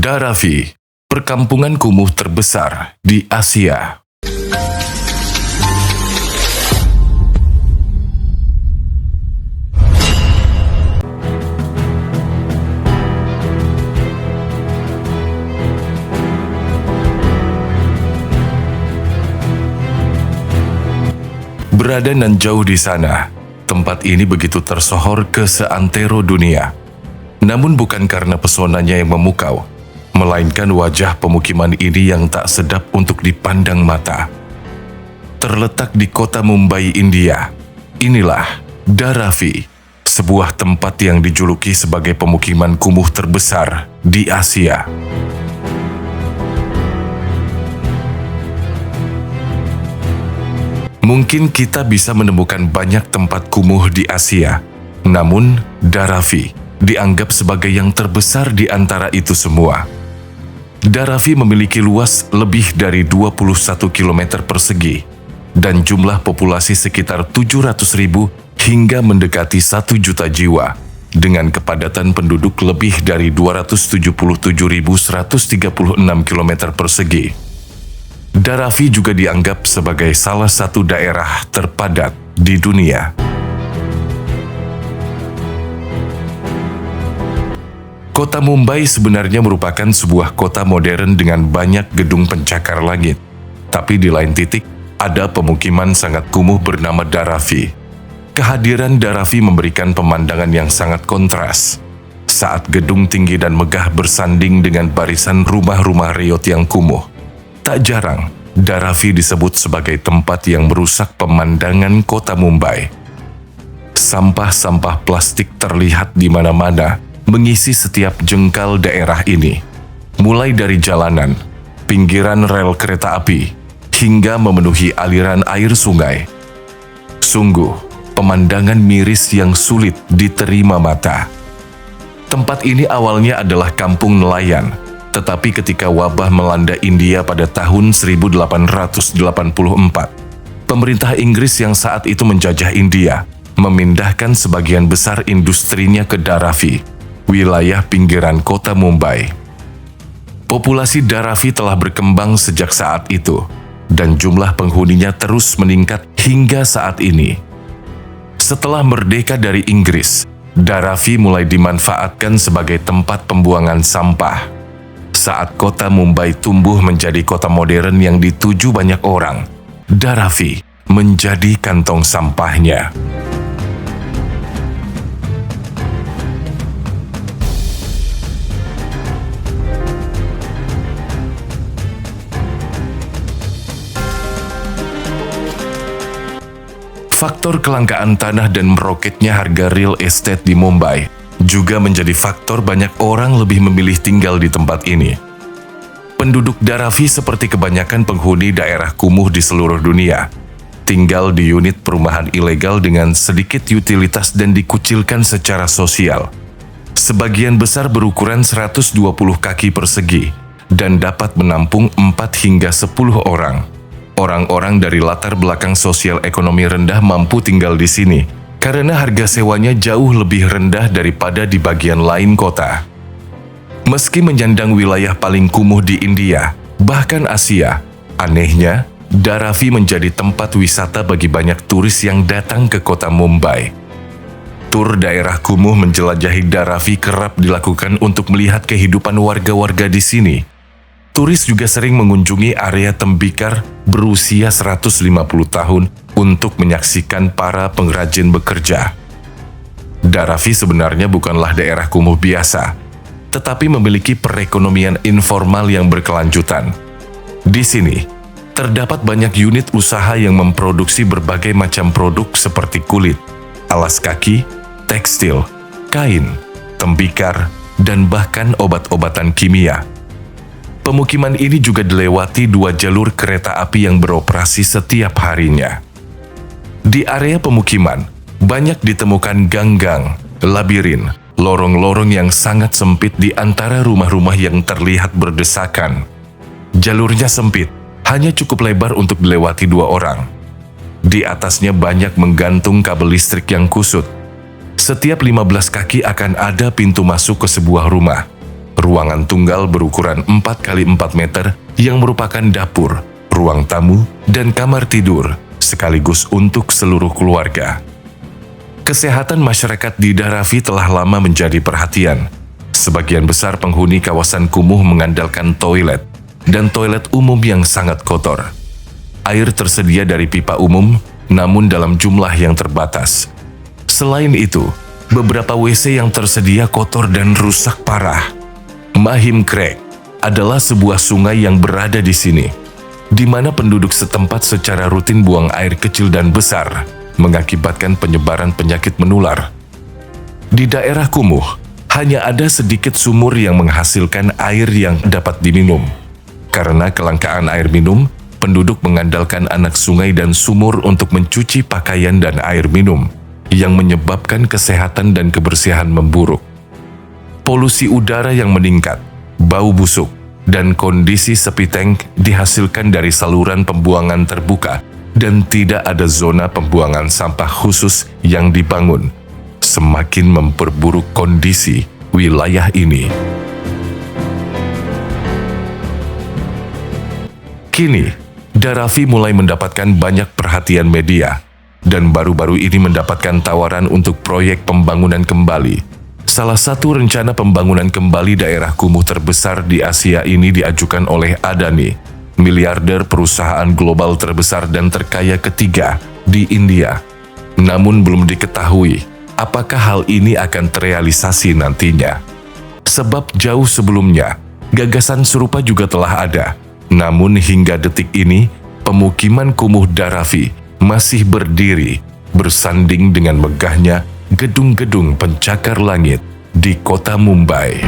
Dharavi, perkampungan kumuh terbesar di Asia. Berada nan jauh di sana, tempat ini begitu tersohor ke seantero dunia. Namun bukan karena pesonanya yang memukau, melainkan wajah pemukiman ini yang tak sedap untuk dipandang mata. Terletak di kota Mumbai, India, inilah Dharavi, sebuah tempat yang dijuluki sebagai pemukiman kumuh terbesar di Asia. Mungkin kita bisa menemukan banyak tempat kumuh di Asia, namun Dharavi dianggap sebagai yang terbesar di antara itu semua. Dharavi memiliki luas lebih dari 21 km persegi dan jumlah populasi sekitar 700.000 hingga mendekati 1 juta jiwa dengan kepadatan penduduk lebih dari 277.136 km persegi. Dharavi juga dianggap sebagai salah satu daerah terpadat di dunia. Kota Mumbai sebenarnya merupakan sebuah kota modern dengan banyak gedung pencakar langit. Tapi di lain titik, ada pemukiman sangat kumuh bernama Dharavi. Kehadiran Dharavi memberikan pemandangan yang sangat kontras. Saat gedung tinggi dan megah bersanding dengan barisan rumah-rumah reot yang kumuh. Tak jarang, Dharavi disebut sebagai tempat yang merusak pemandangan kota Mumbai. Sampah-sampah plastik terlihat di mana-mana, mengisi setiap jengkal daerah ini. Mulai dari jalanan, pinggiran rel kereta api, hingga memenuhi aliran air sungai. Sungguh, pemandangan miris yang sulit diterima mata. Tempat ini awalnya adalah kampung nelayan, tetapi ketika wabah melanda India pada tahun 1884, pemerintah Inggris yang saat itu menjajah India memindahkan sebagian besar industrinya ke Dharavi, wilayah pinggiran kota Mumbai. Populasi Dharavi telah berkembang sejak saat itu, dan jumlah penghuninya terus meningkat hingga saat ini. Setelah merdeka dari Inggris, Dharavi mulai dimanfaatkan sebagai tempat pembuangan sampah. Saat kota Mumbai tumbuh menjadi kota modern yang dituju banyak orang, Dharavi menjadi kantong sampahnya. Faktor kelangkaan tanah dan meroketnya harga real estate di Mumbai juga menjadi faktor banyak orang lebih memilih tinggal di tempat ini. Penduduk Dharavi seperti kebanyakan penghuni daerah kumuh di seluruh dunia, tinggal di unit perumahan ilegal dengan sedikit utilitas dan dikucilkan secara sosial. Sebagian besar berukuran 120 kaki persegi dan dapat menampung 4 hingga 10 orang. Orang-orang dari latar belakang sosial ekonomi rendah mampu tinggal di sini, karena harga sewanya jauh lebih rendah daripada di bagian lain kota. Meski menyandang wilayah paling kumuh di India, bahkan Asia, anehnya, Dharavi menjadi tempat wisata bagi banyak turis yang datang ke kota Mumbai. Tur daerah kumuh menjelajahi Dharavi kerap dilakukan untuk melihat kehidupan warga-warga di sini. Turis juga sering mengunjungi area tembikar berusia 150 tahun untuk menyaksikan para pengrajin bekerja. Dharavi sebenarnya bukanlah daerah kumuh biasa, tetapi memiliki perekonomian informal yang berkelanjutan. Di sini, terdapat banyak unit usaha yang memproduksi berbagai macam produk seperti kulit, alas kaki, tekstil, kain, tembikar, dan bahkan obat-obatan kimia. Pemukiman ini juga dilewati 2 jalur kereta api yang beroperasi setiap harinya. Di area pemukiman, banyak ditemukan gang-gang, labirin, lorong-lorong yang sangat sempit di antara rumah-rumah yang terlihat berdesakan. Jalurnya sempit, hanya cukup lebar untuk dilewati 2 orang. Di atasnya banyak menggantung kabel listrik yang kusut. Setiap 15 kaki akan ada pintu masuk ke sebuah rumah. ruangan tunggal berukuran 4 kali 4 meter yang merupakan dapur, ruang tamu, dan kamar tidur, sekaligus untuk seluruh keluarga. Kesehatan masyarakat di Dharavi telah lama menjadi perhatian. Sebagian besar penghuni kawasan kumuh mengandalkan toilet, dan toilet umum yang sangat kotor. Air tersedia dari pipa umum, namun dalam jumlah yang terbatas. Selain itu, beberapa WC yang tersedia kotor dan rusak parah. Mahim Creek adalah sebuah sungai yang berada di sini, di mana penduduk setempat secara rutin buang air kecil dan besar, mengakibatkan penyebaran penyakit menular. Di daerah kumuh, hanya ada sedikit sumur yang menghasilkan air yang dapat diminum. Karena kelangkaan air minum, penduduk mengandalkan anak sungai dan sumur untuk mencuci pakaian dan air minum, yang menyebabkan kesehatan dan kebersihan memburuk. Polusi udara yang meningkat, bau busuk, dan kondisi sepi tank dihasilkan dari saluran pembuangan terbuka dan tidak ada zona pembuangan sampah khusus yang dibangun, semakin memperburuk kondisi wilayah ini. Kini, Dharavi mulai mendapatkan banyak perhatian media, dan baru-baru ini mendapatkan tawaran untuk proyek pembangunan kembali. Salah satu rencana pembangunan kembali daerah kumuh terbesar di Asia ini diajukan oleh Adani, miliarder perusahaan global terbesar dan terkaya ketiga di India. Namun belum diketahui apakah hal ini akan terrealisasi nantinya. Sebab jauh sebelumnya, gagasan serupa juga telah ada. Namun hingga detik ini, pemukiman kumuh Dharavi masih berdiri, bersanding dengan megahnya gedung-gedung pencakar langit di kota Mumbai.